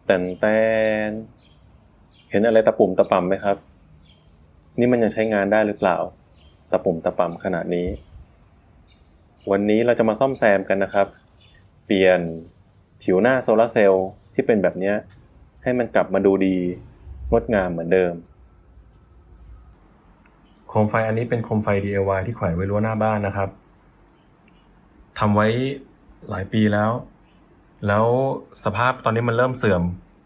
แต่เห็นอะไรตะปุ่มตะป่ำไหมครับนี่มันยังใช้งานได้หรือเปล่าตะปุ่มตะป่ำขนาดนี้วันนี้เราจะมาซ่อมแซมกันนะครับเปลี่ยนผิวหน้าโซลาร์เซลล์ที่เป็นแบบนี้ให้มันกลับมาดูดีงดงามเหมือนเดิมโคมไฟอันนี้เป็นโคมไฟ DIY ที่แขวนไว้รั้วหน้าบ้านนะครับทำไว้หลายปีแล้วสภาพตอนนี้มันเริ่มเสื่อม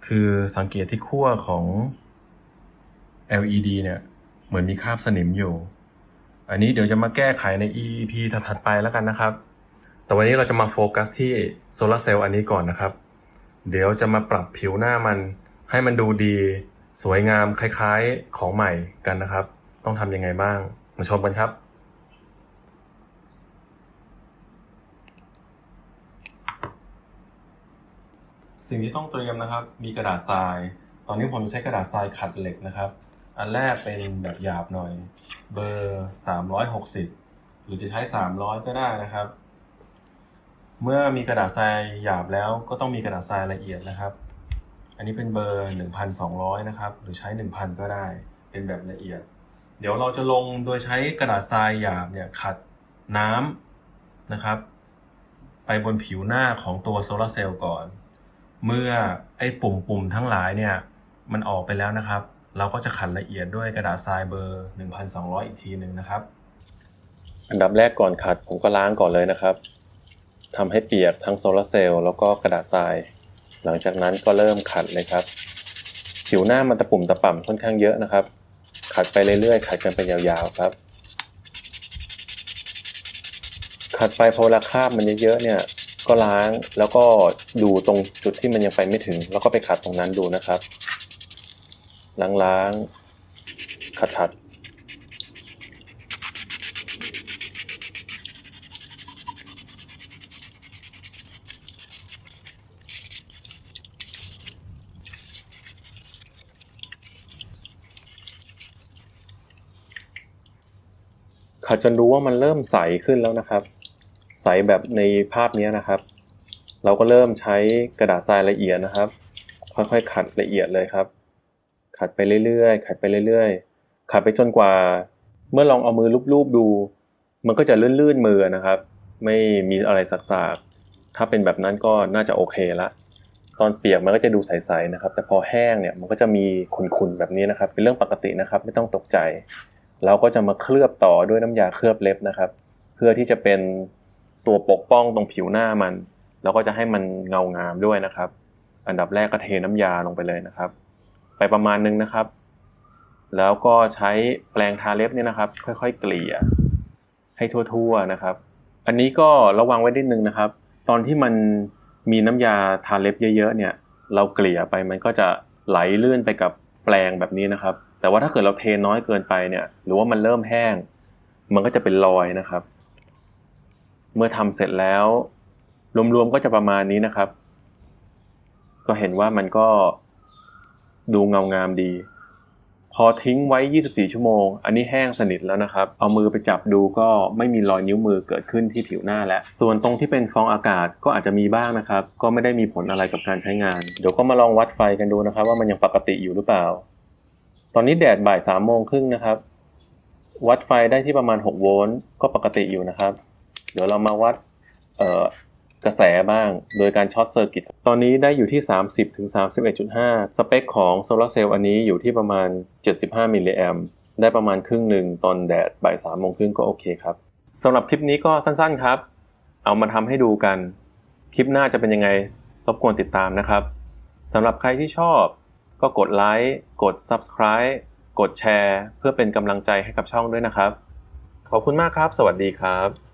คือสังเกตที่ขั้วของ LED เนี่ยเหมือนมีคราบสนิมอยู่อันนี้เดี๋ยวจะมาแก้ไขใน EP ถัดๆไปแล้วกันนะครับแต่วันนี้เราจะมาโฟกัสที่โซลาร์เซลล์อันนี้ก่อนนะครับเดี๋ยวจะมาปรับผิวหน้ามันให้มันดูดีสวยงามคล้ายๆของใหม่กันนะครับต้องทำยังไงบ้างมาชมกันครับสิ่งที่ต้องเตรียมนะครับมีกระดาษทรายตอนนี้ผมจะใช้กระดาษทรายขัดเหล็กนะครับอันแรกเป็นแบบหยาบหน่อยเบอร์360หรือจะใช้300ก็ได้นะครับเมื่อมีกระดาษทรายหยาบแล้วก็ต้องมีกระดาษทรายละเอียดนะครับอันนี้เป็นเบอร์ 1,200 นะครับหรือใช้ 1,000 ก็ได้เป็นแบบละเอียดเดี๋ยวเราจะลงโดยใช้กระดาษทรายหยาบเนี่ยขัดน้ำนะครับไปบนผิวหน้าของตัวโซลาร์เซลล์ก่อนเมื่อไอ้ปุ่มทั้งหลายเนี่ยมันออกไปแล้วนะครับเราก็จะขัดละเอียดด้วยกระดาษทรายเบอร์ 1,200 อีกทีหนึ่งนะครับอันดับแรกก่อนขัดผมก็ล้างก่อนเลยนะครับทำให้เปียกทั้งโซลาร์เซลล์แล้วก็กระดาษทรายหลังจากนั้นก็เริ่มขัดเลยครับผิวหน้ามันตะปุ่มตะป่ำค่อนข้างเยอะนะครับขัดไปเรื่อยๆขัดกันไปยาวๆครับขัดไปพอเวลาคราบมันเยอะๆเนี่ยก็ล้างแล้วก็ดูตรงจุดที่มันยังไปไม่ถึงแล้วก็ไปขัดตรงนั้นดูนะครับล้างขัดจนรู้ว่ามันเริ่มใสขึ้นแล้วนะครับใสแบบในภาพนี้นะครับเราก็เริ่มใช้กระดาษทรายละเอียดนะครับค่อยๆขัดละเอียดเลยครับขัดไปเรื่อยๆขัดไปเรื่อยๆขัดไปจนกว่าเมื่อลองเอามือลูบๆดูมันก็จะลื่นๆมือนะครับไม่มีอะไรสากๆถ้าเป็นแบบนั้นก็น่าจะโอเคละตอนเปียกมันก็จะดูใสๆนะครับแต่พอแห้งเนี่ยมันก็จะมีขุ่นๆแบบนี้นะครับเป็นเรื่องปกตินะครับไม่ต้องตกใจเราก็จะมาเคลือบต่อด้วยน้ำยาเคลือบเล็บนะครับเพื่อที่จะเป็นตัวปกป้องตรงผิวหน้ามันแล้วก็จะให้มันเงางามด้วยนะครับอันดับแรกก็เทน้ำยาลงไปเลยนะครับไปประมาณนึงนะครับแล้วก็ใช้แปรงทาเล็บเนี่ยนะครับค่อยๆเกลี่ยให้ทั่วๆนะครับอันนี้ก็ระวังไว้นิดนึงนะครับตอนที่มันมีน้ำยาทาเล็บเยอะๆเนี่ยเราเกลี่ยไปมันก็จะไหลลื่นไปกับแปรงแบบนี้นะครับแต่ว่าถ้าเกิดเราเทน้อยเกินไปเนี่ยหรือว่ามันเริ่มแห้งมันก็จะเป็นรอยนะครับเมื่อทำเสร็จแล้วรวมๆก็จะประมาณนี้นะครับก็เห็นว่ามันก็ดูเงางามดีพอทิ้งไว้24ชั่วโมงอันนี้แห้งสนิทแล้วนะครับเอามือไปจับดูก็ไม่มีรอยนิ้วมือเกิดขึ้นที่ผิวหน้าแล้วส่วนตรงที่เป็นฟองอากาศก็อาจจะมีบ้างนะครับก็ไม่ได้มีผลอะไรกับการใช้งานเดี๋ยวก็มาลองวัดไฟกันดูนะครับว่ามันยังปกติอยู่หรือเปล่าตอนนี้แดดบ่าย3:30นะครับวัดไฟได้ที่ประมาณ6โวลต์ก็ปกติอยู่นะครับเดี๋ยวเรามาวัดกระแสบ้างโดยการช็อตเซอร์กิตตอนนี้ได้อยู่ที่ 30-31.5 สเปคของโซลาร์เซลล์อันนี้อยู่ที่ประมาณ75มิลลิแอมป์ได้ประมาณครึ่งหนึ่งตอนแดดบ่าย3:30ก็โอเคครับสำหรับคลิปนี้ก็สั้นๆครับเอามาทำให้ดูกันคลิปหน้าจะเป็นยังไงรบกวนติดตามนะครับสำหรับใครที่ชอบก็กดไลค์กด Subscribe กดแชร์เพื่อเป็นกำลังใจให้กับช่องด้วยนะครับขอบคุณมากครับสวัสดีครับ